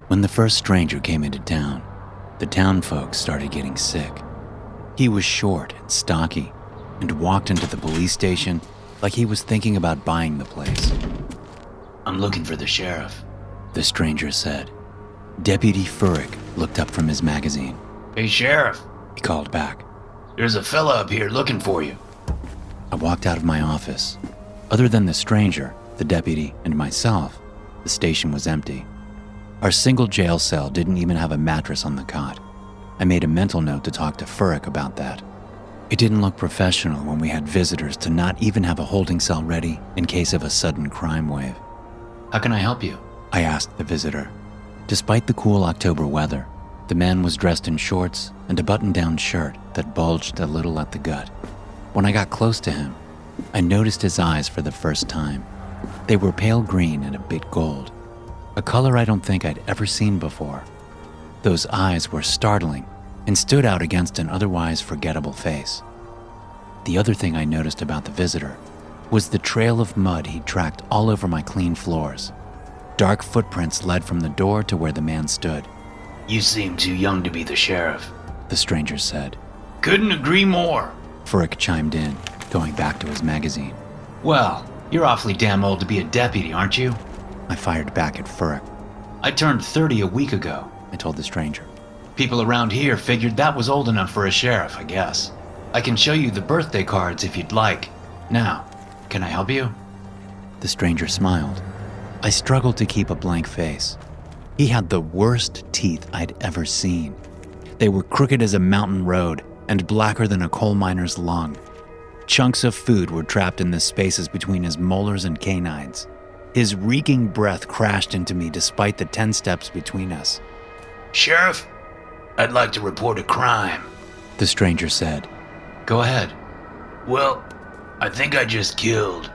When the first stranger came into town, the town folks started getting sick. He was short and stocky and walked into the police station like he was thinking about buying the place. "I'm looking for the sheriff," the stranger said. Deputy Furyk looked up from his magazine. "Hey, Sheriff," he called back. "There's a fella up here looking for you." I walked out of my office. Other than the stranger, the deputy, and myself, the station was empty. Our single jail cell didn't even have a mattress on the cot. I made a mental note to talk to Furyk about that. It didn't look professional when we had visitors to not even have a holding cell ready in case of a sudden crime wave. "How can I help you?" I asked the visitor. Despite the cool October weather, the man was dressed in shorts and a button-down shirt that bulged a little at the gut. When I got close to him, I noticed his eyes for the first time. They were pale green and a bit gold, a color I don't think I'd ever seen before. Those eyes were startling and stood out against an otherwise forgettable face. The other thing I noticed about the visitor was the trail of mud he'd tracked all over my clean floors. Dark footprints led from the door to where the man stood. "You seem too young to be the sheriff," the stranger said. "Couldn't agree more." Furyk chimed in, going back to his magazine. "Well, you're awfully damn old to be a deputy, aren't you?" I fired back at Furyk. "I turned 30 a week ago," I told the stranger. "People around here figured that was old enough for a sheriff, I guess. I can show you the birthday cards if you'd like. Now, can I help you?" The stranger smiled. I struggled to keep a blank face. He had the worst teeth I'd ever seen. They were crooked as a mountain road and blacker than a coal miner's lung. Chunks of food were trapped in the spaces between his molars and canines. His reeking breath crashed into me despite the 10 steps between us. "Sheriff, I'd like to report a crime," the stranger said. "Go ahead." "Well, I think I just killed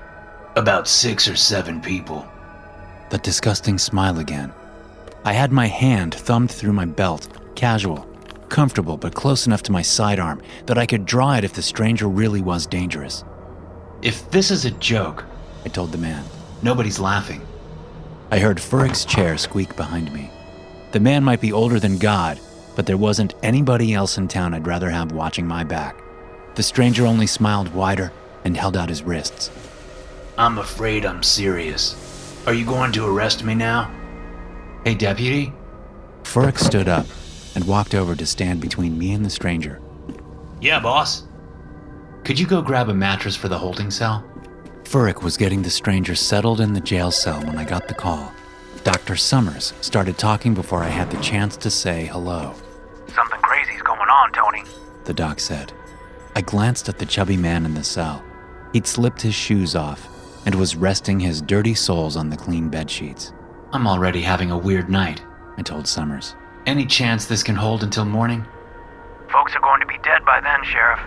about 6 or 7 people." That disgusting smile again. I had my hand thumbed through my belt, casual, comfortable but close enough to my sidearm that I could draw it if the stranger really was dangerous. "If this is a joke," I told the man, "nobody's laughing." I heard Furyk's chair squeak behind me. The man might be older than God, but there wasn't anybody else in town I'd rather have watching my back. The stranger only smiled wider and held out his wrists. "I'm afraid I'm serious. Are you going to arrest me now?" "Hey, deputy." Furyk stood up and walked over to stand between me and the stranger. "Yeah, boss." "Could you go grab a mattress for the holding cell?" Furyk was getting the stranger settled in the jail cell when I got the call. Dr. Summers started talking before I had the chance to say hello. "Something crazy's going on, Tony," the doc said. I glanced at the chubby man in the cell. He'd slipped his shoes off and was resting his dirty soles on the clean bed sheets. "I'm already having a weird night," I told Summers. "Any chance this can hold until morning?" "Folks are going to be dead by then, Sheriff."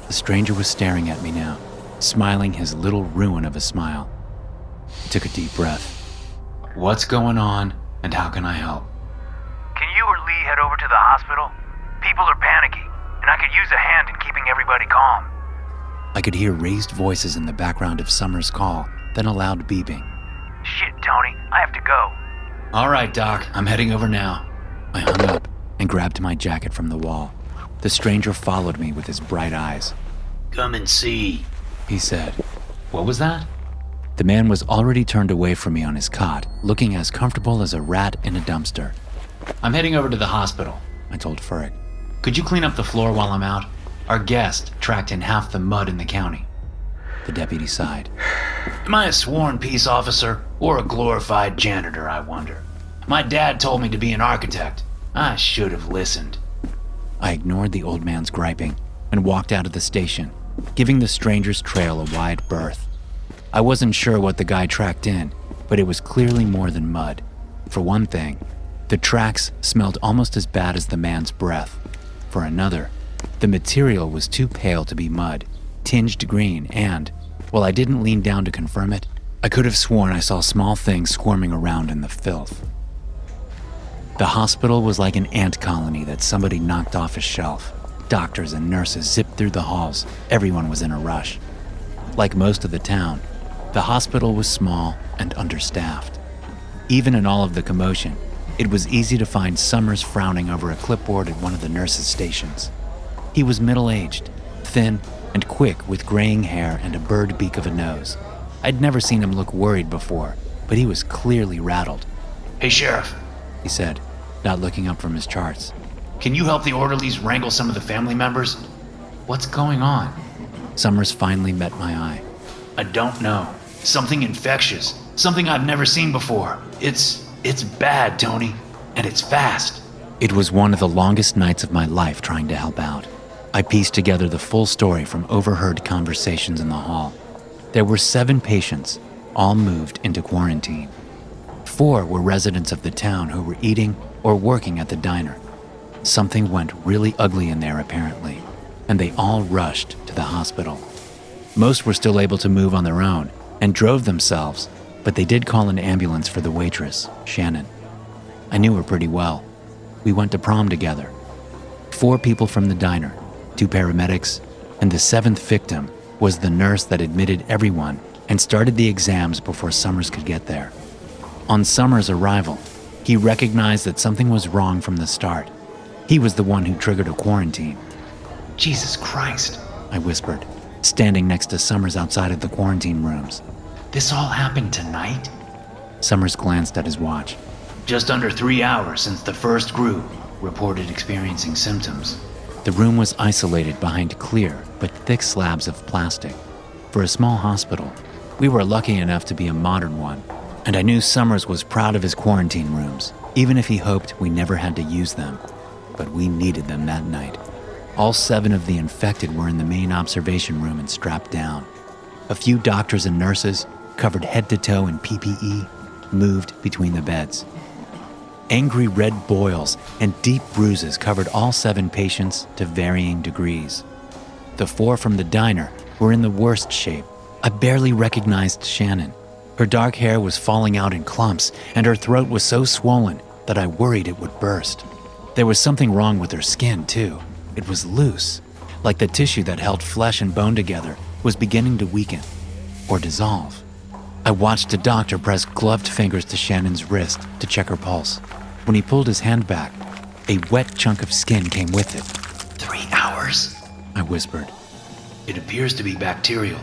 The stranger was staring at me now, smiling his little ruin of a smile. I took a deep breath. "What's going on, and how can I help?" "Can you or Lee head over to the hospital? People are panicking, and I could use a hand in keeping everybody calm." I could hear raised voices in the background of Summers' call, then a loud beeping. "Shit, Tony, I have to go." "All right, Doc, I'm heading over now." I hung up and grabbed my jacket from the wall. The stranger followed me with his bright eyes. "Come and see," he said. "What was that?" The man was already turned away from me on his cot, looking as comfortable as a rat in a dumpster. "I'm heading over to the hospital," I told Furyk. "Could you clean up the floor while I'm out? Our guest tracked in half the mud in the county." The deputy sighed. "Am I a sworn peace officer or a glorified janitor, I wonder? My dad told me to be an architect. I should have listened." I ignored the old man's griping and walked out of the station, giving the stranger's trail a wide berth. I wasn't sure what the guy tracked in, but it was clearly more than mud. For one thing, the tracks smelled almost as bad as the man's breath. For another, the material was too pale to be mud, tinged green, and, while I didn't lean down to confirm it, I could have sworn I saw small things squirming around in the filth. The hospital was like an ant colony that somebody knocked off a shelf. Doctors and nurses zipped through the halls. Everyone was in a rush. Like most of the town, the hospital was small and understaffed. Even in all of the commotion, It was easy to find Summers frowning over a clipboard at one of the nurses' stations. He was middle-aged, thin, and quick with graying hair and a bird beak of a nose. I'd never seen him look worried before, but he was clearly rattled. Hey, Sheriff, He said, not looking up from his charts. can you help the orderlies wrangle some of the family members? What's going on? Summers finally met my eye. I don't know. Something infectious. Something I've never seen before. It's bad, Tony. And it's fast. It was one of the longest nights of my life trying to help out. I pieced together the full story from overheard conversations in the hall. There were 7 patients, all moved into quarantine. 4 were residents of the town who were eating or working at the diner. Something went really ugly in there apparently, and they all rushed to the hospital. Most were still able to move on their own and drove themselves, but they did call an ambulance for the waitress, Shannon. I knew her pretty well. We went to prom together. 4 people from the diner, 2 paramedics, and the 7th victim was the nurse that admitted everyone and started the exams before Summers could get there. On Summers' arrival, he recognized that something was wrong from the start. He was the one who triggered a quarantine. Jesus Christ. I whispered, standing next to Summers outside of the quarantine rooms. This all happened tonight? Summers glanced at his watch. Just under 3 hours since the first group reported experiencing symptoms. The room was isolated behind clear but thick slabs of plastic. For a small hospital, we were lucky enough to be a modern one, and I knew Summers was proud of his quarantine rooms, even if he hoped we never had to use them. But we needed them that night. All 7 of the infected were in the main observation room and strapped down. A few doctors and nurses, covered head to toe in PPE, moved between the beds. Angry red boils and deep bruises covered all 7 patients to varying degrees. The 4 from the diner were in the worst shape. I barely recognized Shannon. Her dark hair was falling out in clumps, and her throat was so swollen that I worried it would burst. There was something wrong with her skin, too. It was loose, like the tissue that held flesh and bone together was beginning to weaken or dissolve. I watched a doctor press gloved fingers to Shannon's wrist to check her pulse. When he pulled his hand back, a wet chunk of skin came with it. 3 hours? I whispered. It appears to be bacterial,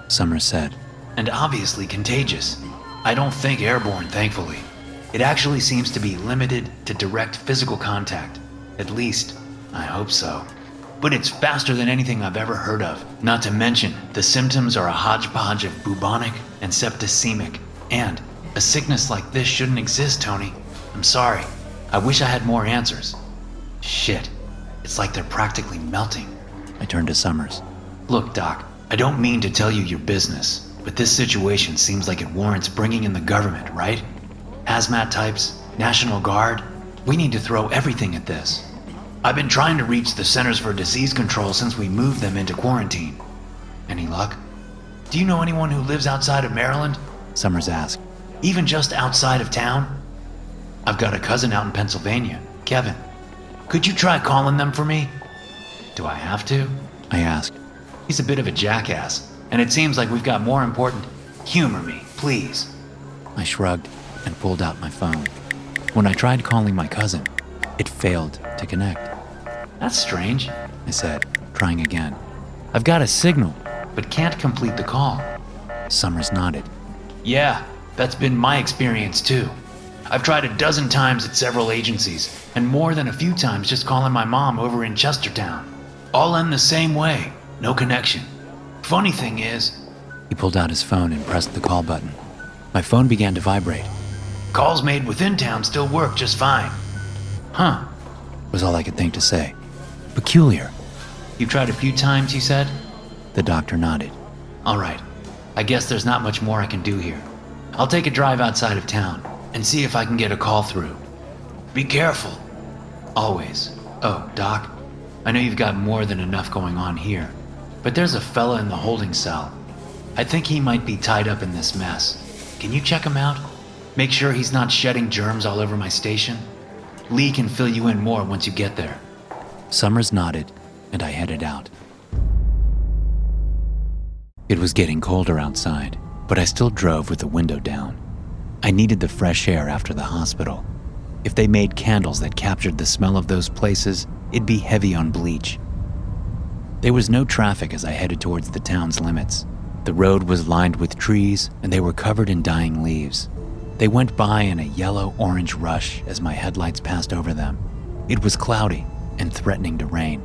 Summers said. and obviously contagious. I don't think airborne, thankfully. It actually seems to be limited to direct physical contact. At least, I hope so. But it's faster than anything I've ever heard of. Not to mention, the symptoms are a hodgepodge of bubonic and septicemic. And a sickness like this shouldn't exist, Tony. I'm sorry. I wish I had more answers. Shit. It's like they're practically melting. I turned to Summers. Look, Doc, I don't mean to tell you your business, but this situation seems like it warrants bringing in the government, right? Hazmat types, National Guard. We need to throw everything at this. I've been trying to reach the Centers for Disease Control since we moved them into quarantine. Any luck? Do you know anyone who lives outside of Maryland? Summers asked. Even just outside of town? I've got a cousin out in Pennsylvania, Kevin. Could you try calling them for me? Do I have to? I asked. He's a bit of a jackass, and it seems like we've got more important... Humor me, please. I shrugged and pulled out my phone. When I tried calling my cousin, it failed to connect. That's strange, I said, trying again. I've got a signal. but can't complete the call. Summers nodded. Yeah, that's been my experience too. I've tried a dozen times at several agencies, and more than a few times just calling my mom over in Chestertown. All end the same way, no connection. Funny thing is... He pulled out his phone and pressed the call button. My phone began to vibrate. Calls made within town still work just fine. Huh. Was all I could think to say. Peculiar. You've tried a few times, you said? The doctor nodded. All right. I guess there's not much more I can do here. I'll take a drive outside of town and see if I can get a call through. Be careful. Always. Oh, Doc, I know you've got more than enough going on here, but there's a fella in the holding cell. I think he might be tied up in this mess. Can you check him out? Make sure he's not shedding germs all over my station. Lee can fill you in more once you get there. Summers nodded, and I headed out. It was getting colder outside, but I still drove with the window down. I needed the fresh air after the hospital. If they made candles that captured the smell of those places, it'd be heavy on bleach. There was no traffic as I headed towards the town's limits. The road was lined with trees, and they were covered in dying leaves. They went by in a yellow-orange rush as my headlights passed over them. It was cloudy and threatening to rain.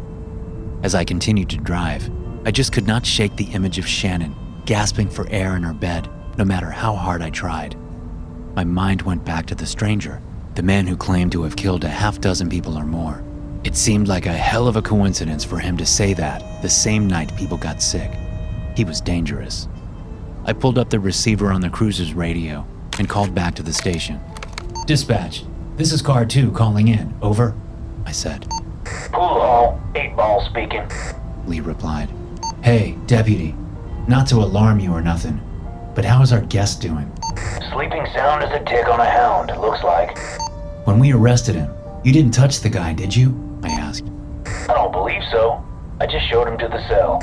As I continued to drive, I just could not shake the image of Shannon gasping for air in her bed, no matter how hard I tried. My mind went back to the stranger, the man who claimed to have killed a half-dozen people or more. It seemed like a hell of a coincidence for him to say that the same night people got sick. He was dangerous. I pulled up the receiver on the cruiser's radio and called back to the station. Dispatch, this is Car 2 calling in. Over, I said. Pool hall, 8-ball speaking. Lee replied. Hey, deputy, not to alarm you or nothing, but how is our guest doing? Sleeping sound as a tick on a hound, looks like. When we arrested him, you didn't touch the guy, did you? I asked. I don't believe so. I just showed him to the cell.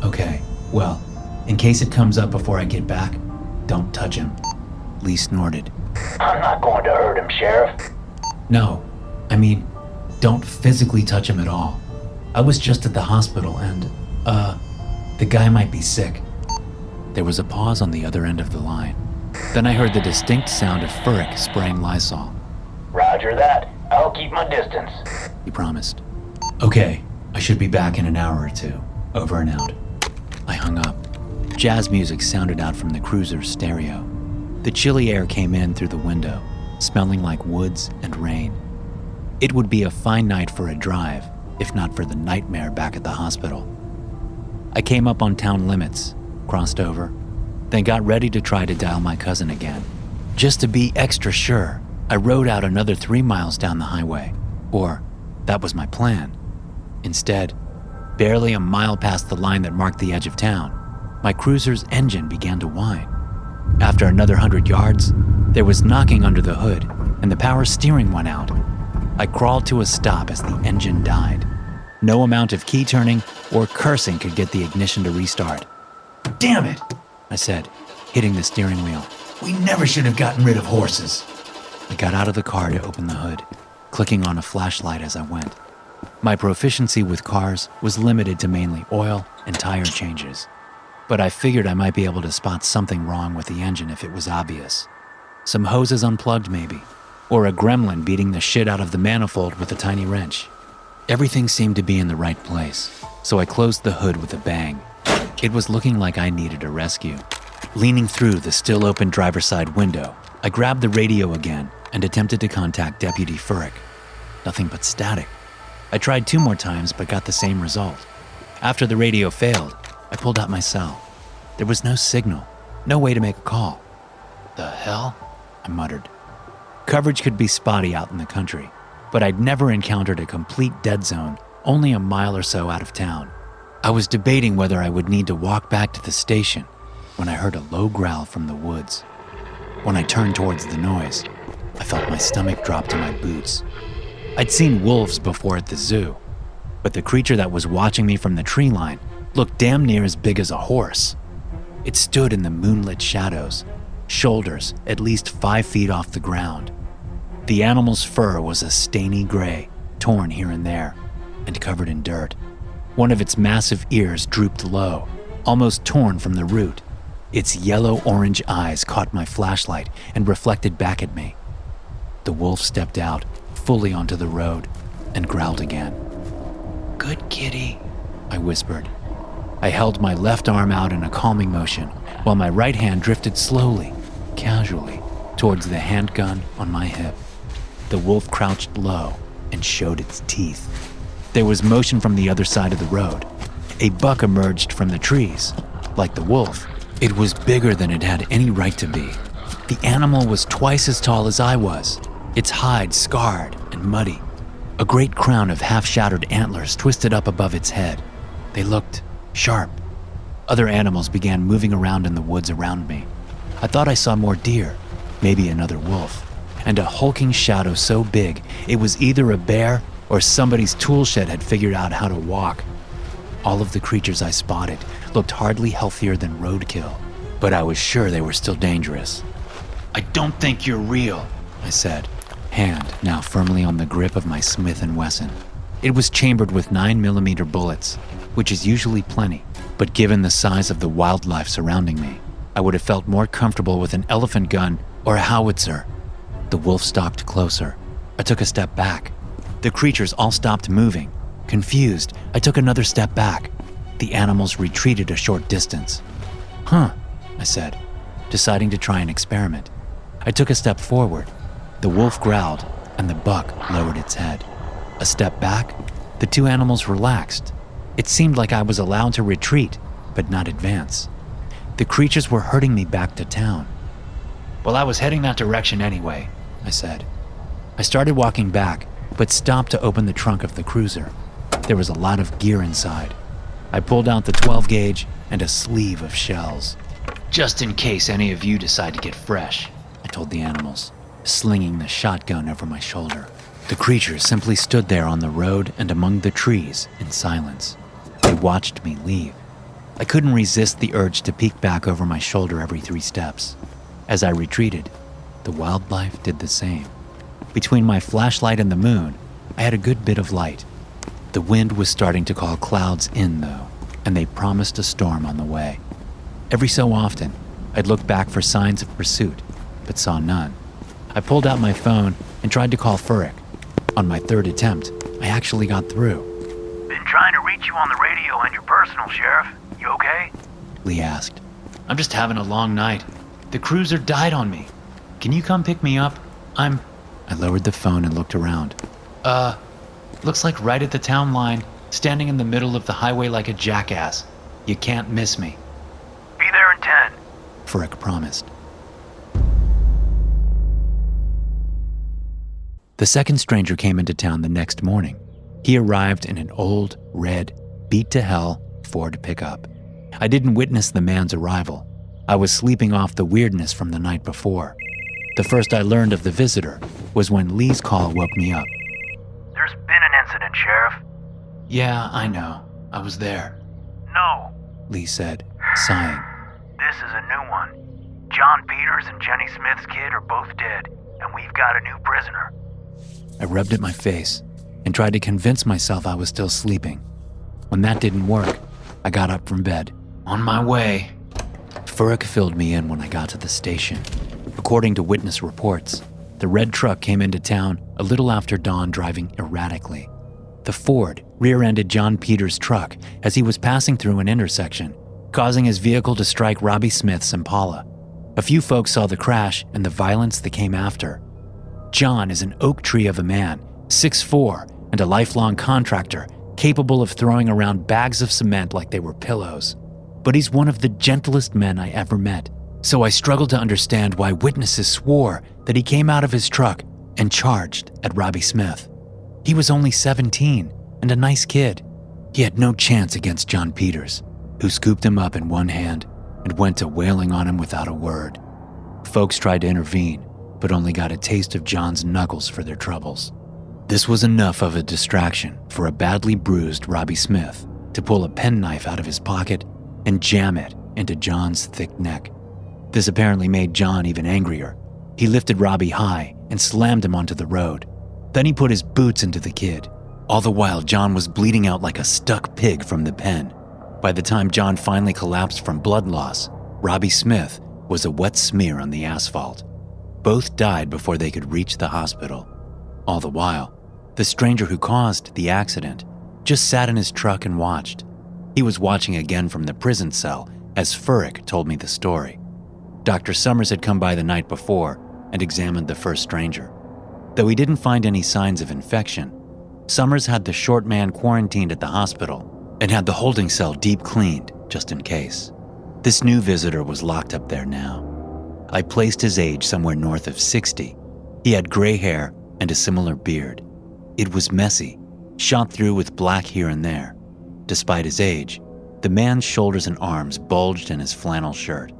Okay, well, in case it comes up before I get back, don't touch him. Lee snorted. I'm not going to hurt him, Sheriff. No, I mean, don't physically touch him at all. I was just at the hospital and, the guy might be sick. There was a pause on the other end of the line. Then I heard the distinct sound of Furyk spraying Lysol. Roger that. I'll keep my distance. He promised. Okay, I should be back in an hour or two. Over and out. I hung up. Jazz music sounded out from the cruiser's stereo. The chilly air came in through the window, smelling like woods and rain. It would be a fine night for a drive, if not for the nightmare back at the hospital. I came up on town limits, crossed over, then got ready to try to dial my cousin again. Just to be extra sure, I rode out another 3 miles down the highway. Or, that was my plan. Instead, barely a mile past the line that marked the edge of town, my cruiser's engine began to whine. After another 100 yards, there was knocking under the hood, and the power steering went out. I crawled to a stop as the engine died. No amount of key turning or cursing could get the ignition to restart. Damn it! I said, hitting the steering wheel. We never should have gotten rid of horses. I got out of the car to open the hood, clicking on a flashlight as I went. My proficiency with cars was limited to mainly oil and tire changes, but I figured I might be able to spot something wrong with the engine if it was obvious. Some hoses unplugged maybe, or a gremlin beating the shit out of the manifold with a tiny wrench. Everything seemed to be in the right place, so I closed the hood with a bang. It was looking like I needed a rescue. Leaning through the still open driver's side window, I grabbed the radio again and attempted to contact Deputy Furyk. Nothing but static. I tried 2 more times but got the same result. After the radio failed, I pulled out my cell. There was no signal, no way to make a call. The hell? I muttered. Coverage could be spotty out in the country, but I'd never encountered a complete dead zone only a mile or so out of town. I was debating whether I would need to walk back to the station when I heard a low growl from the woods. When I turned towards the noise, I felt my stomach drop to my boots. I'd seen wolves before at the zoo, but the creature that was watching me from the tree line looked damn near as big as a horse. It stood in the moonlit shadows, shoulders at least 5 feet off the ground. The animal's fur was a stainy gray, torn here and there, and covered in dirt. One of its massive ears drooped low, almost torn from the root. Its yellow-orange eyes caught my flashlight and reflected back at me. The wolf stepped out, fully onto the road, and growled again. "Good kitty," I whispered. I held my left arm out in a calming motion, while my right hand drifted slowly, casually, towards the handgun on my hip. The wolf crouched low and showed its teeth. There was motion from the other side of the road. A buck emerged from the trees. Like the wolf, it was bigger than it had any right to be. The animal was twice as tall as I was, its hide scarred and muddy. A great crown of half-shattered antlers twisted up above its head. They looked sharp. Other animals began moving around in the woods around me. I thought I saw more deer, maybe another wolf, and a hulking shadow so big it was either a bear or somebody's tool shed had figured out how to walk. All of the creatures I spotted looked hardly healthier than roadkill, but I was sure they were still dangerous. "I don't think you're real," I said, hand now firmly on the grip of my Smith & Wesson. It was chambered with 9mm bullets, which is usually plenty, but given the size of the wildlife surrounding me, I would have felt more comfortable with an elephant gun or a howitzer. The wolf stalked closer. I took a step back. The creatures all stopped moving. Confused, I took another step back. The animals retreated a short distance. "Huh," I said, deciding to try an experiment. I took a step forward. The wolf growled, and the buck lowered its head. A step back, the two animals relaxed. It seemed like I was allowed to retreat, but not advance. The creatures were herding me back to town. Well, I was heading that direction anyway, I said. I started walking back, but stopped to open the trunk of the cruiser. There was a lot of gear inside. I pulled out the 12 gauge and a sleeve of shells. just in case any of you decide to get fresh, I told the animals, slinging the shotgun over my shoulder. The creatures simply stood there on the road and among the trees in silence. They watched me leave. I couldn't resist the urge to peek back over my shoulder every 3 steps. As I retreated, the wildlife did the same. Between my flashlight and the moon, I had a good bit of light. The wind was starting to call clouds in, though, and they promised a storm on the way. Every so often, I'd look back for signs of pursuit, but saw none. I pulled out my phone and tried to call Furyk. On my 3rd attempt, I actually got through. Been trying to reach you on the radio and your personal, Sheriff. You okay? Lee asked. I'm just having a long night. The cruiser died on me. Can you come pick me up? I lowered the phone and looked around. Looks like right at the town line, standing in the middle of the highway like a jackass. You can't miss me. Be there in 10. Furyk promised. The second stranger came into town the next morning. He arrived in an old, red, beat-to-hell Ford pickup. I didn't witness the man's arrival. I was sleeping off the weirdness from the night before. The first I learned of the visitor was when Lee's call woke me up. There's been an incident, Sheriff. Yeah, I know. I was there. No, Lee said, sighing. this is a new one. John Peters and Jenny Smith's kid are both dead, and we've got a new prisoner. I rubbed at my face and tried to convince myself I was still sleeping. When that didn't work, I got up from bed. On my way. Furyk filled me in when I got to the station. According to witness reports, the red truck came into town a little after dawn driving erratically. The Ford rear-ended John Peters' truck as he was passing through an intersection, causing his vehicle to strike Robbie Smith's Impala. A few folks saw the crash and the violence that came after. John is an oak tree of a man, 6'4", and a lifelong contractor, capable of throwing around bags of cement like they were pillows. But he's one of the gentlest men I ever met, so I struggled to understand why witnesses swore that he came out of his truck and charged at Robbie Smith. He was only 17 and a nice kid. He had no chance against John Peters, who scooped him up in one hand and went to wailing on him without a word. Folks tried to intervene, but only got a taste of John's knuckles for their troubles. This was enough of a distraction for a badly bruised Robbie Smith to pull a penknife out of his pocket and jam it into John's thick neck. This apparently made John even angrier. He lifted Robbie high and slammed him onto the road. Then he put his boots into the kid. All the while, John was bleeding out like a stuck pig from the pen. By the time John finally collapsed from blood loss, Robbie Smith was a wet smear on the asphalt. Both died before they could reach the hospital. All the while, the stranger who caused the accident just sat in his truck and watched. He was watching again from the prison cell as Furyk told me the story. Dr. Summers had come by the night before and examined the first stranger. Though he didn't find any signs of infection, Summers had the short man quarantined at the hospital and had the holding cell deep cleaned just in case. This new visitor was locked up there now. I placed his age somewhere north of 60. He had gray hair and a similar beard. It was messy, shot through with black here and there. Despite his age, the man's shoulders and arms bulged in his flannel shirt.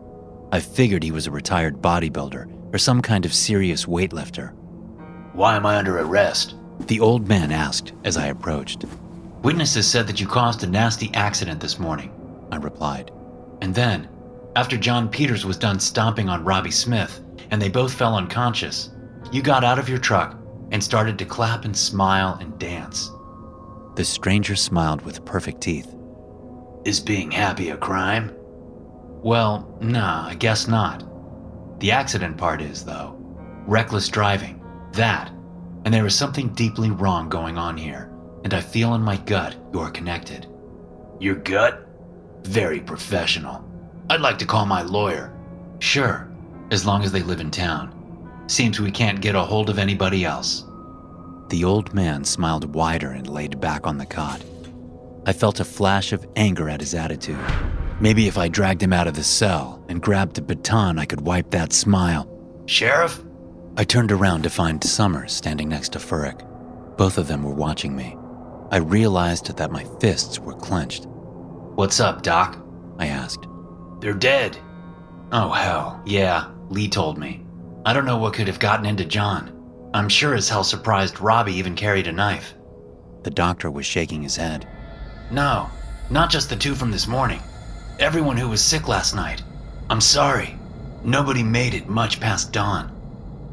I figured he was a retired bodybuilder or some kind of serious weightlifter. Why am I under arrest? The old man asked as I approached. Witnesses said that you caused a nasty accident this morning, I replied. and then, after John Peters was done stomping on Robbie Smith, and they both fell unconscious, you got out of your truck and started to clap and smile and dance. The stranger smiled with perfect teeth. Is being happy a crime? Well, nah, I guess not. The accident part is, though. Reckless driving. That. And there is something deeply wrong going on here, and I feel in my gut you're connected. Your gut? Very professional. I'd like to call my lawyer. Sure, as long as they live in town. Seems we can't get a hold of anybody else. The old man smiled wider and laid back on the cot. I felt a flash of anger at his attitude. Maybe if I dragged him out of the cell and grabbed a baton, I could wipe that smile. Sheriff? I turned around to find Summers standing next to Furyk. Both of them were watching me. I realized that my fists were clenched. What's up, Doc? I asked. They're dead. Oh, hell, yeah, Lee told me. I don't know what could have gotten into John. I'm sure as hell surprised Robbie even carried a knife. The doctor was shaking his head. No, not just the two from this morning. Everyone who was sick last night. I'm sorry. Nobody made it much past dawn.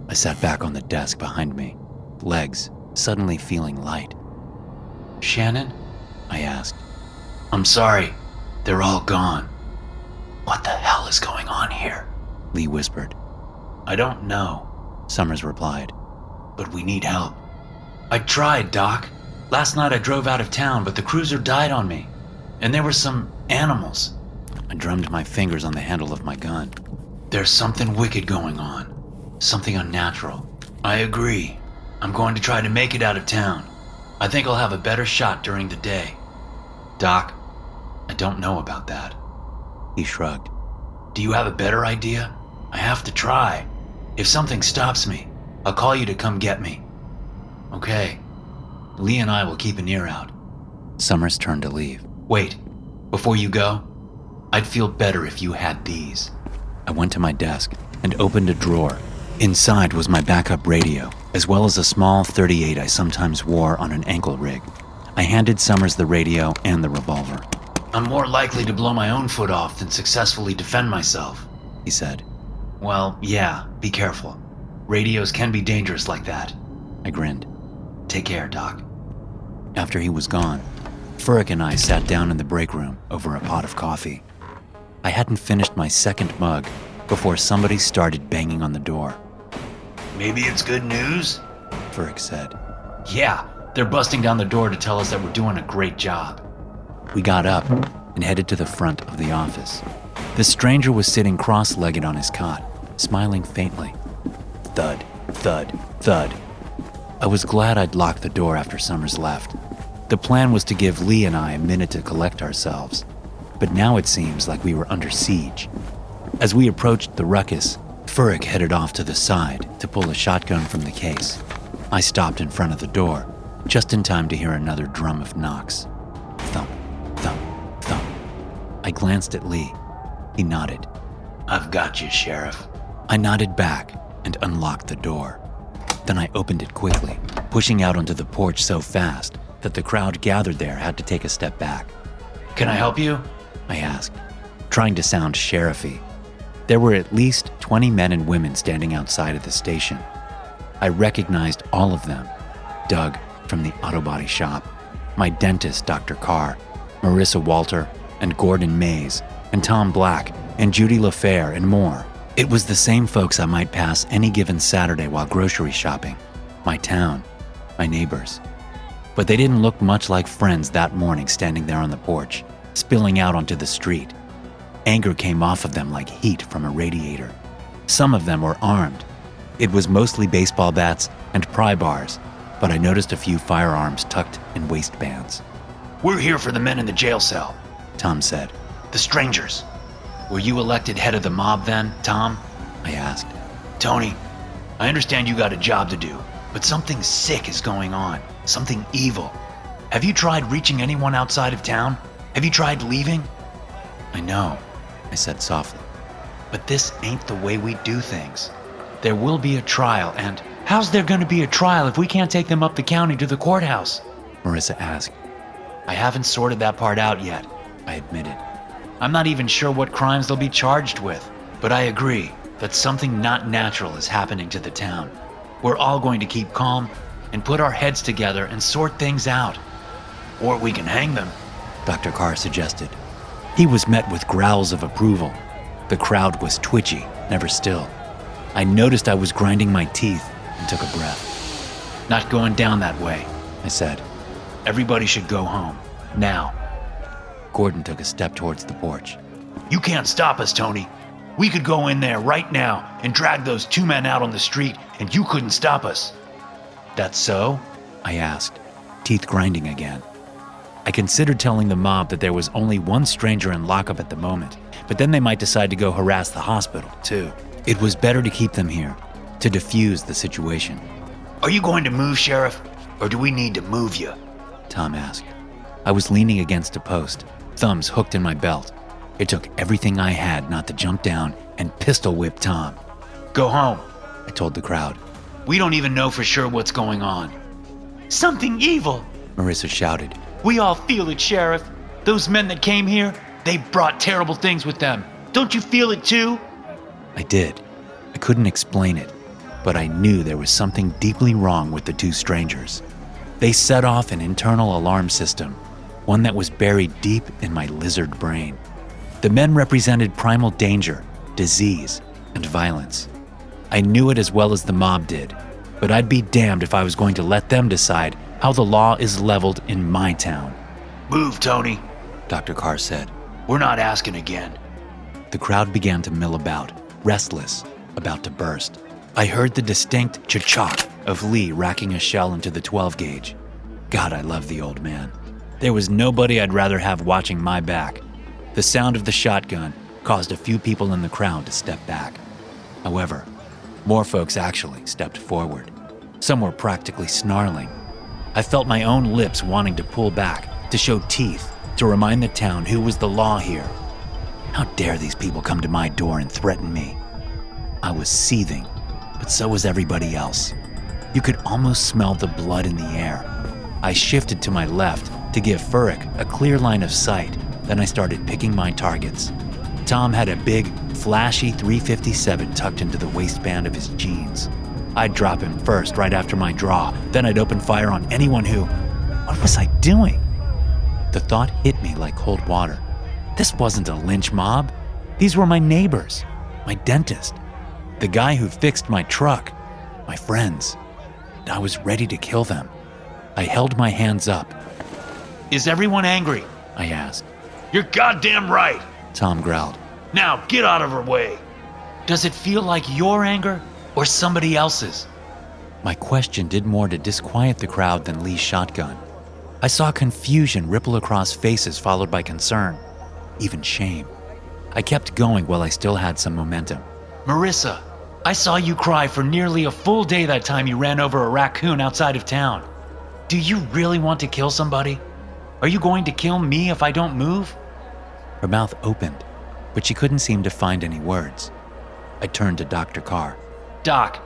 I sat back on the desk behind me, legs suddenly feeling light. Shannon? I asked. I'm sorry. They're all gone. What the hell is going on here? Lee whispered. I don't know, Summers replied. But we need help. I tried, Doc. Last night I drove out of town, but the cruiser died on me. And there were some animals. I drummed my fingers on the handle of my gun. There's something wicked going on. Something unnatural. I agree. I'm going to try to make it out of town. I think I'll have a better shot during the day. Doc, I don't know about that. He shrugged. Do you have a better idea? I have to try. If something stops me, I'll call you to come get me. Okay. Lee and I will keep an ear out. Summers turned to leave. Wait, before you go, I'd feel better if you had these. I went to my desk and opened a drawer. Inside was my backup radio, as well as a small .38 I sometimes wore on an ankle rig. I handed Summers the radio and the revolver. I'm more likely to blow my own foot off than successfully defend myself, he said. Well, yeah, be careful. Radios can be dangerous like that. I grinned. Take care, Doc. After he was gone, Furyk and I sat down in the break room over a pot of coffee. I hadn't finished my second mug before somebody started banging on the door. Maybe it's good news? Furyk said. Yeah, they're busting down the door to tell us that we're doing a great job. We got up and headed to the front of the office. The stranger was sitting cross-legged on his cot, smiling faintly. Thud, thud, thud. I was glad I'd locked the door after Summers left. The plan was to give Lee and I a minute to collect ourselves, but now it seems like we were under siege. As we approached the ruckus, Furyk headed off to the side to pull a shotgun from the case. I stopped in front of the door, just in time to hear another drum of knocks. Thump, thump, thump. I glanced at Lee. He nodded. I've got you, Sheriff. I nodded back and unlocked the door. Then I opened it quickly, pushing out onto the porch so fast that the crowd gathered there had to take a step back. Can I help you? I asked, trying to sound sheriffy. There were at least 20 men and women standing outside of the station. I recognized all of them. Doug from the auto body shop, my dentist, Dr. Carr, Marissa Walter, and Gordon Mays, and Tom Black, and Judy LaFair, and more. It was the same folks I might pass any given Saturday while grocery shopping. My town, my neighbors. But they didn't look much like friends that morning standing there on the porch, spilling out onto the street. Anger came off of them like heat from a radiator. Some of them were armed. It was mostly baseball bats and pry bars, but I noticed a few firearms tucked in waistbands. We're here for the men in the jail cell, Tom said. The strangers. Were you elected head of the mob then, Tom? I asked. Tony, I understand you got a job to do, but something sick is going on. Something evil. Have you tried reaching anyone outside of town? Have you tried leaving? I know, I said softly. But this ain't the way we do things. There will be a trial, and how's there going to be a trial if we can't take them up the county to the courthouse? Marissa asked. I haven't sorted that part out yet, I admitted. I'm not even sure what crimes they'll be charged with, but I agree that something not natural is happening to the town. We're all going to keep calm and put our heads together and sort things out. Or we can hang them, Dr. Carr suggested. He was met with growls of approval. The crowd was twitchy, never still. I noticed I was grinding my teeth and took a breath. Not going down that way, I said. Everybody should go home, now. Gordon took a step towards the porch. You can't stop us, Tony. We could go in there right now and drag those 2 men out on the street, and you couldn't stop us. That's so? I asked, teeth grinding again. I considered telling the mob that there was only one stranger in lockup at the moment, but then they might decide to go harass the hospital, too. It was better to keep them here, to defuse the situation. Are you going to move, Sheriff? Or do we need to move you? Tom asked. I was leaning against a post, thumbs hooked in my belt. It took everything I had not to jump down and pistol whip Tom. Go home, I told the crowd. We don't even know for sure what's going on. Something evil, Marissa shouted. We all feel it, Sheriff. Those men that came here, they brought terrible things with them. Don't you feel it too? I did. I couldn't explain it, but I knew there was something deeply wrong with the 2 strangers. They set off an internal alarm system, one that was buried deep in my lizard brain. The men represented primal danger, disease, and violence. I knew it as well as the mob did, but I'd be damned if I was going to let them decide how the law is leveled in my town. Move, Tony, Dr. Carr said. We're not asking again. The crowd began to mill about, restless, about to burst. I heard the distinct cha-chock of Lee racking a shell into the 12-gauge. God, I love the old man. There was nobody I'd rather have watching my back. The sound of the shotgun caused a few people in the crowd to step back. However, more folks actually stepped forward. Some were practically snarling. I felt my own lips wanting to pull back, to show teeth, to remind the town who was the law here. How dare these people come to my door and threaten me? I was seething, but so was everybody else. You could almost smell the blood in the air. I shifted to my left to give Furyk a clear line of sight. Then I started picking my targets. Tom had a big, flashy .357 tucked into the waistband of his jeans. I'd drop him first right after my draw, then I'd open fire on anyone who... What was I doing? The thought hit me like cold water. This wasn't a lynch mob. These were my neighbors, my dentist, the guy who fixed my truck, my friends. And I was ready to kill them. I held my hands up. Is everyone angry? I asked. You're goddamn right, Tom growled. Now get out of her way. Does it feel like your anger or somebody else's? My question did more to disquiet the crowd than Lee's shotgun. I saw confusion ripple across faces followed by concern, even shame. I kept going while I still had some momentum. Marissa, I saw you cry for nearly a full day that time you ran over a raccoon outside of town. Do you really want to kill somebody? Are you going to kill me if I don't move? Her mouth opened, but she couldn't seem to find any words. I turned to Dr. Carr. Doc,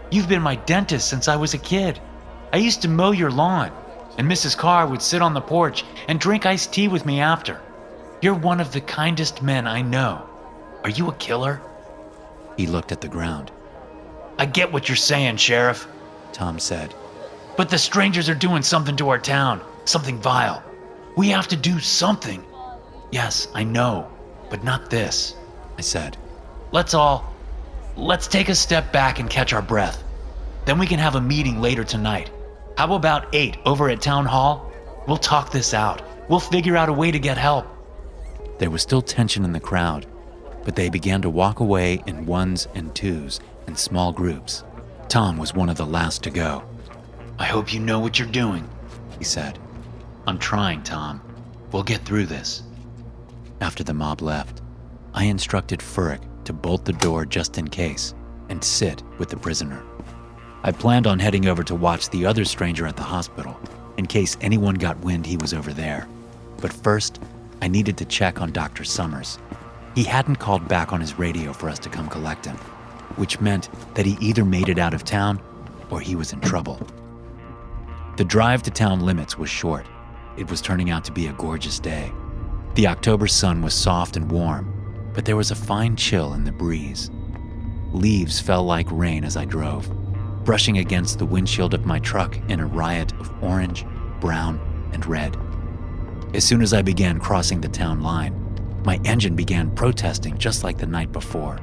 you've been my dentist since I was a kid. I used to mow your lawn, and Mrs. Carr would sit on the porch and drink iced tea with me after. You're one of the kindest men I know. Are you a killer? He looked at the ground. I get what you're saying, Sheriff, Tom said. But the strangers are doing something to our town, something vile. We have to do something. Yes, I know, but not this, I said. Let's take a step back and catch our breath. Then we can have a meeting later tonight. How about 8 over at Town Hall? We'll talk this out. We'll figure out a way to get help. There was still tension in the crowd, but they began to walk away in ones and twos in small groups. Tom was one of the last to go. I hope you know what you're doing, he said. I'm trying, Tom. We'll get through this. After the mob left, I instructed Furyk to bolt the door just in case and sit with the prisoner. I planned on heading over to watch the other stranger at the hospital in case anyone got wind he was over there. But first, I needed to check on Dr. Summers. He hadn't called back on his radio for us to come collect him, which meant that he either made it out of town or he was in trouble. The drive to town limits was short. It was turning out to be a gorgeous day. The October sun was soft and warm, but there was a fine chill in the breeze. Leaves fell like rain as I drove. brushing against the windshield of my truck in a riot of orange, brown, and red. As soon as I began crossing the town line, my engine began protesting just like the night before.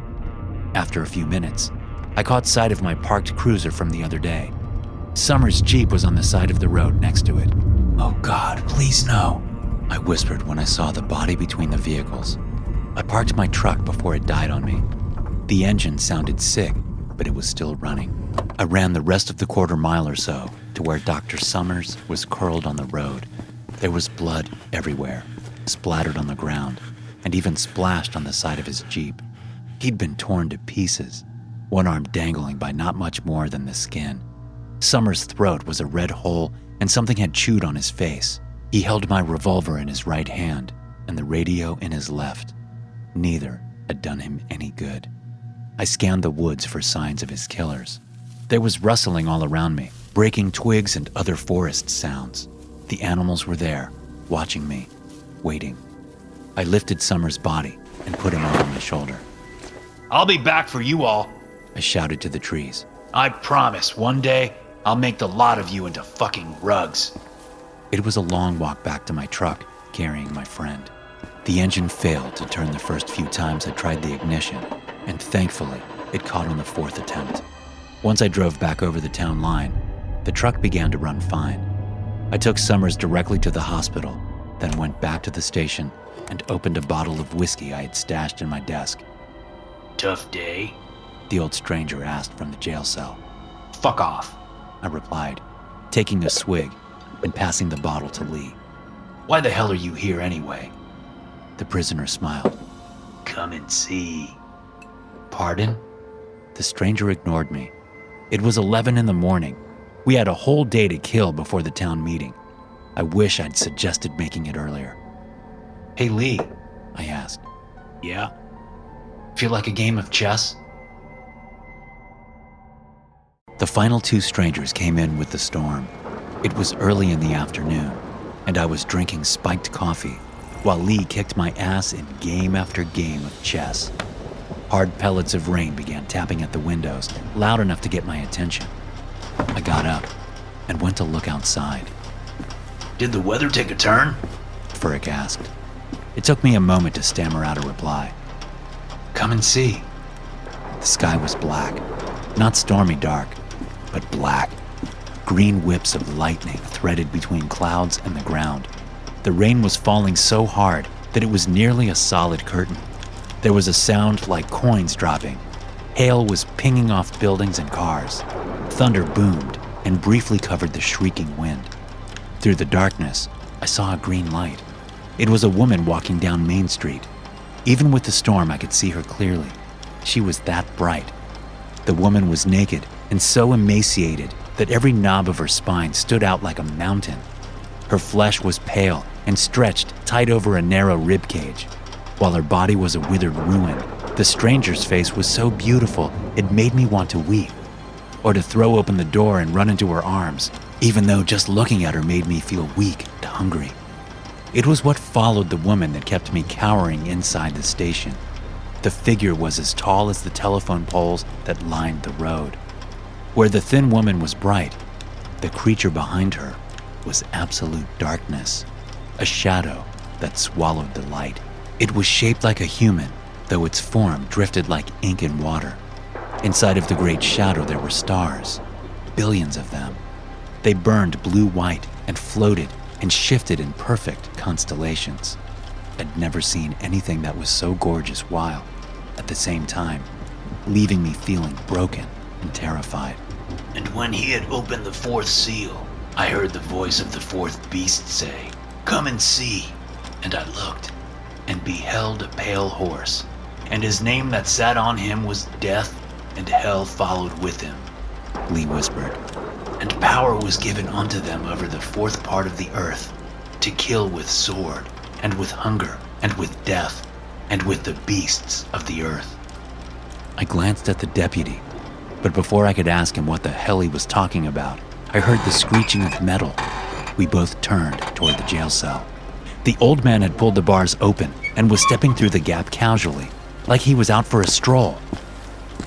After a few minutes, I caught sight of my parked cruiser from the other day. Summer's Jeep was on the side of the road next to it. "Oh God, please no," I whispered when I saw the body between the vehicles. I parked my truck before it died on me. The engine sounded sick, but it was still running. I ran the rest of the quarter mile or so to where Dr. Summers was curled on the road. There was blood everywhere, splattered on the ground, and even splashed on the side of his Jeep. He'd been torn to pieces, one arm dangling by not much more than the skin. Summers' throat was a red hole, and something had chewed on his face. He held my revolver in his right hand and the radio in his left. Neither had done him any good. I scanned the woods for signs of his killers. There was rustling all around me, breaking twigs and other forest sounds. The animals were there, watching me, waiting. I lifted Summers' body and put him over my shoulder. I'll be back for you all. I shouted to the trees. I promise, one day, I'll make the lot of you into fucking rugs. It was a long walk back to my truck, carrying my friend. The engine failed to turn the first few times I tried the ignition, and thankfully, it caught on the fourth attempt. Once I drove back over the town line, the truck began to run fine. I took Summers directly to the hospital, then went back to the station and opened a bottle of whiskey I had stashed in my desk. Tough day? The old stranger asked from the jail cell. Fuck off, I replied, taking a swig and passing the bottle to Lee. Why the hell are you here anyway? The prisoner smiled. Come and see. Pardon? The stranger ignored me. It was 11 in the morning. We had a whole day to kill before the town meeting. I wish I'd suggested making it earlier. Hey Lee, I asked. Yeah? Feel like a game of chess? The final two strangers came in with the storm. It was early in the afternoon, and I was drinking spiked coffee while Lee kicked my ass in game after game of chess. Hard pellets of rain began tapping at the windows, loud enough to get my attention. I got up and went to look outside. Did the weather take a turn? Furrick asked. It took me a moment to stammer out a reply. Come and see. The sky was black, not stormy dark, but black. Green whips of lightning threaded between clouds and the ground. The rain was falling so hard that it was nearly a solid curtain. There was a sound like coins dropping. Hail was pinging off buildings and cars. Thunder boomed and briefly covered the shrieking wind. Through the darkness, I saw a green light. It was a woman walking down Main Street. Even with the storm, I could see her clearly. She was that bright. The woman was naked and so emaciated that every knob of her spine stood out like a mountain. Her flesh was pale and stretched tight over a narrow rib cage. While her body was a withered ruin, the stranger's face was so beautiful it made me want to weep, or to throw open the door and run into her arms, even though just looking at her made me feel weak and hungry. It was what followed the woman that kept me cowering inside the station. The figure was as tall as the telephone poles that lined the road. Where the thin woman was bright, the creature behind her was absolute darkness, a shadow that swallowed the light. It was shaped like a human, though its form drifted like ink in water. Inside of the great shadow there were stars, billions of them. They burned blue-white and floated and shifted in perfect constellations. I'd never seen anything that was so gorgeous while, at the same time, leaving me feeling broken and terrified. And when he had opened the fourth seal, I heard the voice of the fourth beast say, "Come and see." And I looked, and beheld a pale horse, and his name that sat on him was Death, and Hell followed with him. Lee whispered. And power was given unto them over the fourth part of the earth, to kill with sword, and with hunger, and with death, and with the beasts of the earth. I glanced at the deputy, but before I could ask him what the hell he was talking about, I heard the screeching of metal. We both turned toward the jail cell. The old man had pulled the bars open and was stepping through the gap casually, like he was out for a stroll.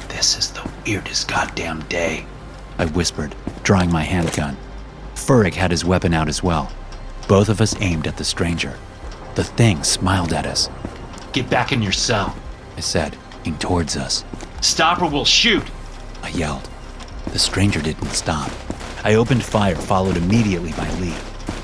This is the weirdest goddamn day, I whispered, drawing my handgun. Furyk had his weapon out as well. Both of us aimed at the stranger. The thing smiled at us. Get back in your cell, I said, looking towards us. Stop or we'll shoot, I yelled. The stranger didn't stop. I opened fire, followed immediately by Lee.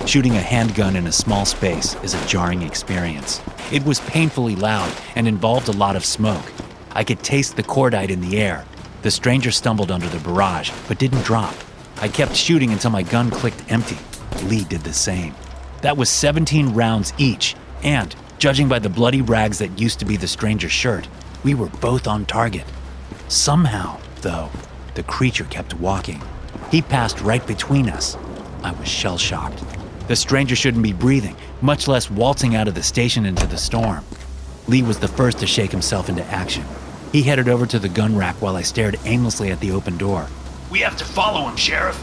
Shooting a handgun in a small space is a jarring experience. It was painfully loud and involved a lot of smoke. I could taste the cordite in the air. The stranger stumbled under the barrage, but didn't drop. I kept shooting until my gun clicked empty. Lee did the same. That was 17 rounds each, and, judging by the bloody rags that used to be the stranger's shirt, we were both on target. Somehow, though, the creature kept walking. He passed right between us. I was shell-shocked. The stranger shouldn't be breathing, much less waltzing out of the station into the storm. Lee was the first to shake himself into action. He headed over to the gun rack while I stared aimlessly at the open door. We have to follow him, Sheriff,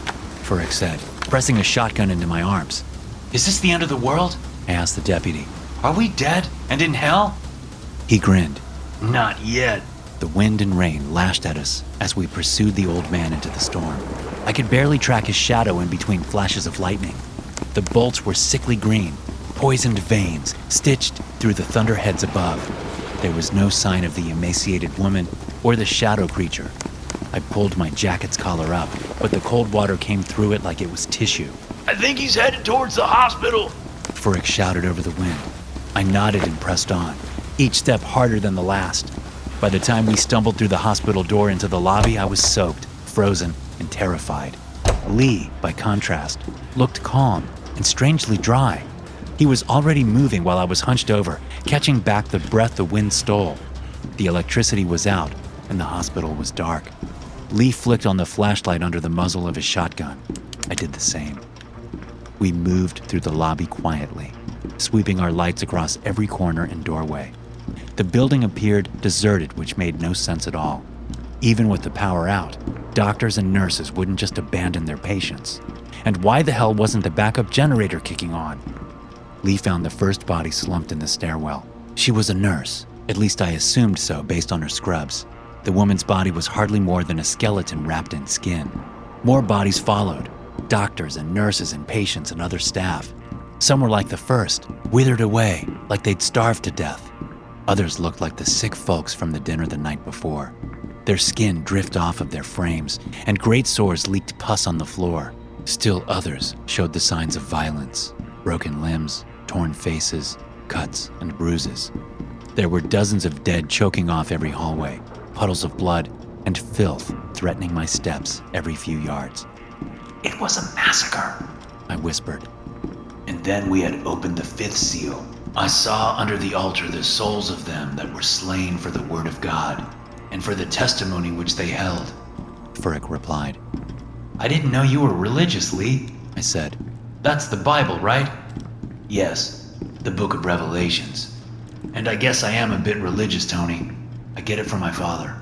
Furyk said, pressing a shotgun into my arms. Is this the end of the world? I asked the deputy. Are we dead and in hell? He grinned. Not yet. The wind and rain lashed at us as we pursued the old man into the storm. I could barely track his shadow in between flashes of lightning. The bolts were sickly green, poisoned veins stitched through the thunderheads above. There was no sign of the emaciated woman or the shadow creature. I pulled my jacket's collar up, but the cold water came through it like it was tissue. I think he's headed towards the hospital. Furyk shouted over the wind. I nodded and pressed on, each step harder than the last. By the time we stumbled through the hospital door into the lobby, I was soaked, frozen, and terrified. Lee, by contrast, looked calm and strangely dry. He was already moving while I was hunched over, catching back the breath the wind stole. The electricity was out, and the hospital was dark. Lee flicked on the flashlight under the muzzle of his shotgun. I did the same. We moved through the lobby quietly, sweeping our lights across every corner and doorway. The building appeared deserted, which made no sense at all. Even with the power out, doctors and nurses wouldn't just abandon their patients. And why the hell wasn't the backup generator kicking on? Lee found the first body slumped in the stairwell. She was a nurse. At least I assumed so based on her scrubs. The woman's body was hardly more than a skeleton wrapped in skin. More bodies followed. Doctors and nurses and patients and other staff. Some were like the first, withered away, like they'd starved to death. Others looked like the sick folks from the dinner the night before. Their skin drifted off of their frames, and great sores leaked pus on the floor. Still others showed the signs of violence, broken limbs, torn faces, cuts, and bruises. There were dozens of dead choking off every hallway, puddles of blood, and filth threatening my steps every few yards. It was a massacre, I whispered. And then we had opened the fifth seal. I saw under the altar the souls of them that were slain for the word of God and for the testimony which they held. Furyk replied. I didn't know you were religious, Lee, I said. That's the Bible, right? Yes, the book of Revelations. And I guess I am a bit religious, Tony. I get it from my father.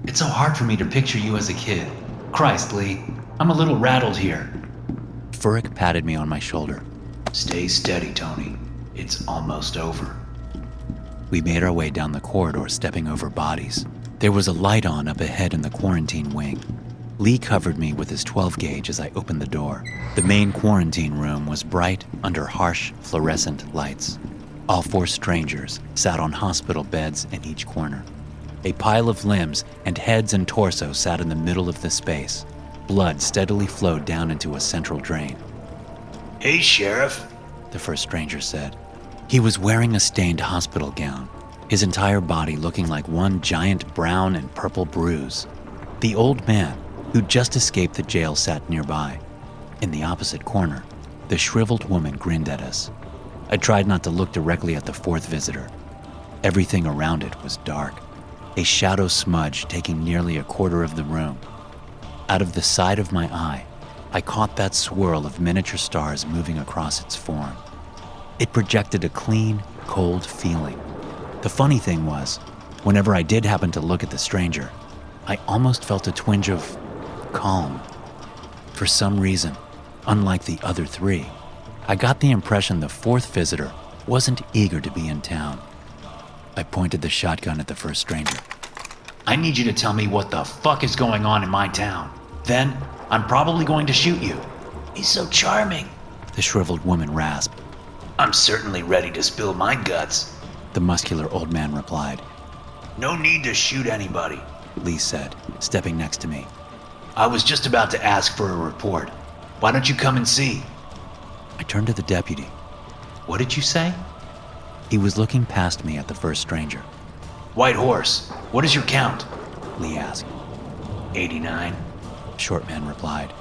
It's so hard for me to picture you as a kid. Christ, Lee, I'm a little rattled here. Furyk patted me on my shoulder. Stay steady, Tony. It's almost over. We made our way down the corridor, stepping over bodies. There was a light on up ahead in the quarantine wing. Lee covered me with his 12 gauge as I opened the door. The main quarantine room was bright under harsh fluorescent lights. All four strangers sat on hospital beds in each corner. A pile of limbs and heads and torso sat in the middle of the space. Blood steadily flowed down into a central drain. Hey, Sheriff, the first stranger said. He was wearing a stained hospital gown, his entire body looking like one giant brown and purple bruise. The old man, who'd just escaped the jail, sat nearby. In the opposite corner, the shriveled woman grinned at us. I tried not to look directly at the fourth visitor. Everything around it was dark, a shadow smudge taking nearly a quarter of the room. Out of the side of my eye, I caught that swirl of miniature stars moving across its form. It projected a clean, cold feeling. The funny thing was, whenever I did happen to look at the stranger, I almost felt a twinge of calm. For some reason, unlike the other three, I got the impression the fourth visitor wasn't eager to be in town. I pointed the shotgun at the first stranger. I need you to tell me what the fuck is going on in my town. Then I'm probably going to shoot you. He's so charming, the shriveled woman rasped. I'm certainly ready to spill my guts, The muscular old man replied. No need to shoot anybody, Lee said, stepping next to me. I was just about to ask for a report. Why don't you come and see? I turned to the deputy. What did you say? He was looking past me at the first stranger. White Horse, what is your count? Lee asked. 89. Short man replied.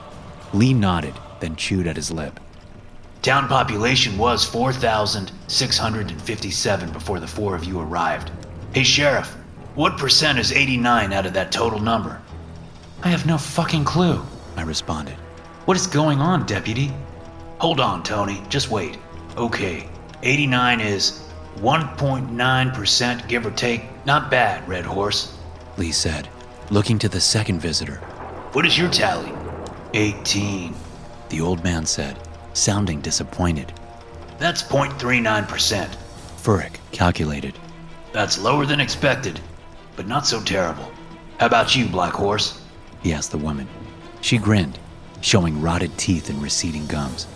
Lee nodded, then chewed at his lip. Town population was 4,657 before the four of you arrived. Hey, Sheriff, what percent is 89 out of that total number? I have no fucking clue, I responded. What is going on, Deputy? Hold on, Tony, just wait. Okay, 89 is 1.9%, give or take. Not bad, Red Horse, Lee said, looking to the second visitor. What is your tally? 18. The old man said, sounding disappointed. That's 0.39%. Furyk calculated. That's lower than expected, but not so terrible. How about you, Black Horse? He asked the woman. She grinned, showing rotted teeth and receding gums.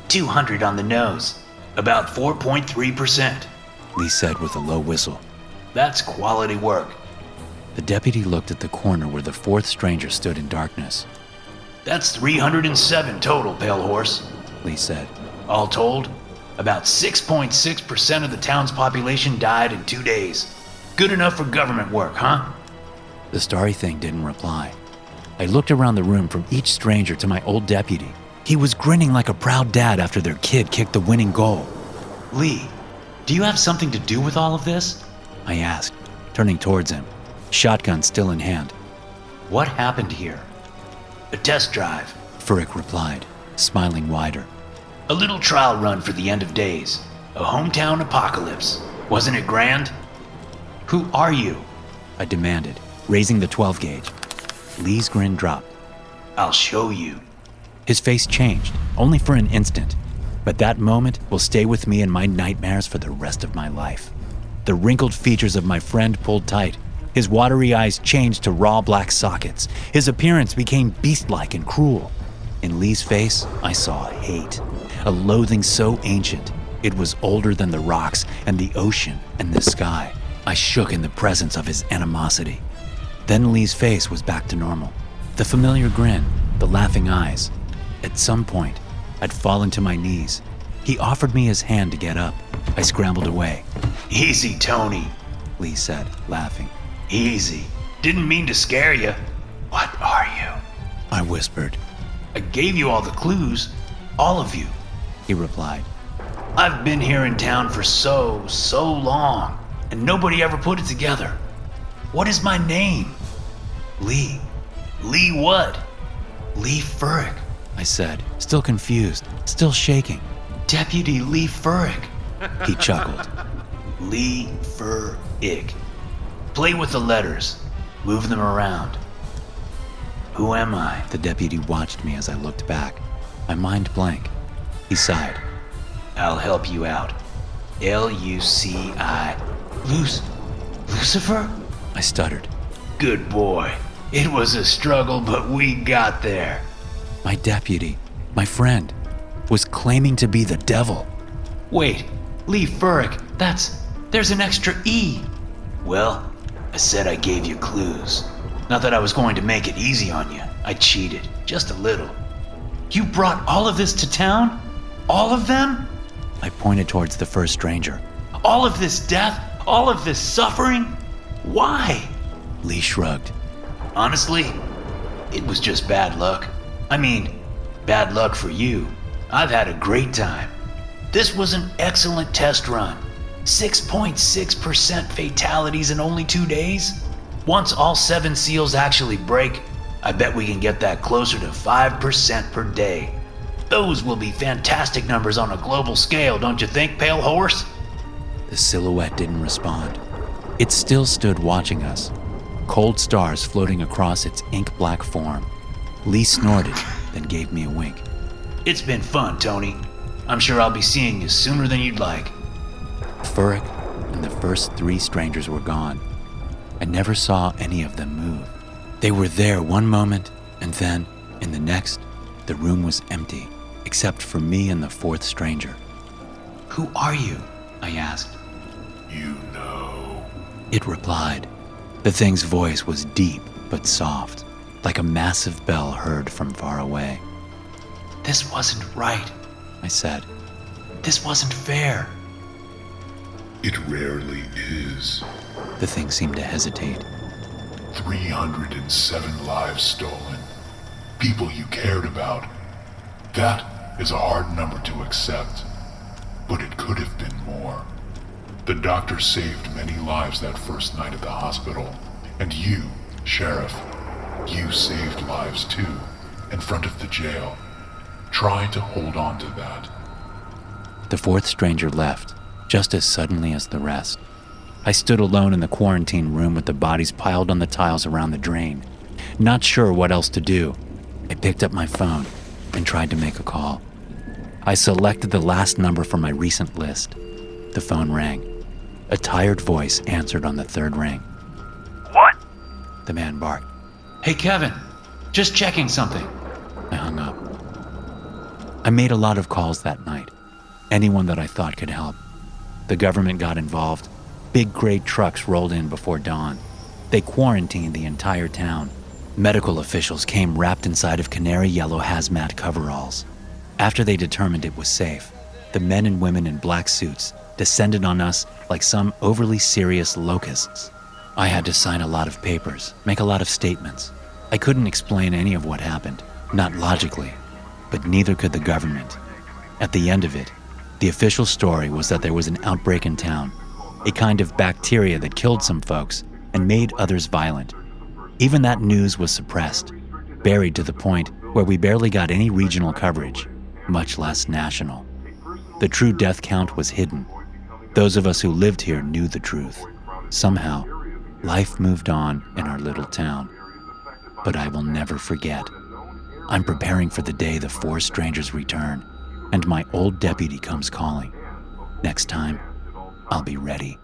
200 on the nose. About 4.3%. Lee said with a low whistle. That's quality work. The deputy looked at the corner where the fourth stranger stood in darkness. That's 307 total, Pale Horse, Lee said. All told, about 6.6% of the town's population died in 2 days. Good enough for government work, huh? The starry thing didn't reply. I looked around the room from each stranger to my old deputy. He was grinning like a proud dad after their kid kicked the winning goal. Lee, do you have something to do with all of this? I asked, turning towards him, shotgun still in hand. What happened here? A test drive, Furyk replied, smiling wider. A little trial run for the end of days. A hometown apocalypse. Wasn't it grand? Who are you? I demanded, raising the 12 gauge. Lee's grin dropped. I'll show you. His face changed, only for an instant, but that moment will stay with me in my nightmares for the rest of my life. The wrinkled features of my friend pulled tight. His watery eyes changed to raw black sockets. His appearance became beast-like and cruel. In Lee's face, I saw hate, a loathing so ancient, it was older than the rocks and the ocean and the sky. I shook in the presence of his animosity. Then Lee's face was back to normal. The familiar grin, the laughing eyes. At some point, I'd fallen to my knees. He offered me his hand to get up. I scrambled away. Easy, Tony, Lee said, laughing. Easy. Didn't mean to scare you. What are you? I whispered. I gave you all the clues. All of you. He replied. I've been here in town for so long, and nobody ever put it together. What is my name? Lee. Lee what? Lee Furyk, I said, still confused, still shaking. Deputy Lee Furyk. He chuckled. Lee Furyk. Play with the letters. Move them around. Who am I? The deputy watched me as I looked back, my mind blank. He sighed. I'll help you out. L-U-C-I. Lucifer? I stuttered. Good boy. It was a struggle, but we got there. My deputy, my friend, was claiming to be the devil. Wait, Lee Furyk, there's an extra E. Well, I said I gave you clues. Not that I was going to make it easy on you. I cheated, just a little. You brought all of this to town? All of them? I pointed towards the first stranger. All of this death? All of this suffering? Why? Lee shrugged. Honestly, it was just bad luck. I mean, bad luck for you. I've had a great time. This was an excellent test run. 6.6% fatalities in only 2 days. Once all 7 seals actually break, I bet we can get that closer to 5% per day. Those will be fantastic numbers on a global scale, don't you think, Pale Horse? The silhouette didn't respond. It still stood watching us, cold stars floating across its ink-black form. Lee snorted, then gave me a wink. It's been fun, Tony. I'm sure I'll be seeing you sooner than you'd like. Furyk and the first 3 strangers were gone. I never saw any of them move. They were there one moment And then, in the next, the room was empty, except for me and the fourth stranger. Who are you? I asked. You know. It replied. The thing's voice was deep but soft, like a massive bell heard from far away. This wasn't right, I said. This wasn't fair. It rarely is. The thing seemed to hesitate. 307 lives stolen. People you cared about. That is a hard number to accept. But it could have been more. The doctor saved many lives that first night at the hospital. And you, Sheriff, you saved lives too, in front of the jail. Try to hold on to that. The fourth stranger left, just as suddenly as the rest. I stood alone in the quarantine room with the bodies piled on the tiles around the drain. Not sure what else to do, I picked up my phone and tried to make a call. I selected the last number from my recent list. The phone rang. A tired voice answered on the third ring. What? The man barked. Hey, Kevin, just checking something. I hung up. I made a lot of calls that night. Anyone that I thought could help. The government got involved. Big gray trucks rolled in before dawn. They quarantined the entire town. Medical officials came wrapped inside of canary yellow hazmat coveralls. After they determined it was safe, the men and women in black suits descended on us like some overly serious locusts. I had to sign a lot of papers, make a lot of statements. I couldn't explain any of what happened, not logically, but neither could the government. At the end of it, the official story was that there was an outbreak in town, a kind of bacteria that killed some folks and made others violent. Even that news was suppressed, buried to the point where we barely got any regional coverage, much less national. The true death count was hidden. Those of us who lived here knew the truth. Somehow, life moved on in our little town. But I will never forget. I'm preparing for the day the four strangers return, and my old deputy comes calling. Next time, I'll be ready.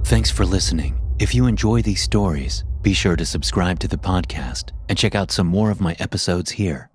Thanks for listening. If you enjoy these stories, be sure to subscribe to the podcast and check out some more of my episodes here.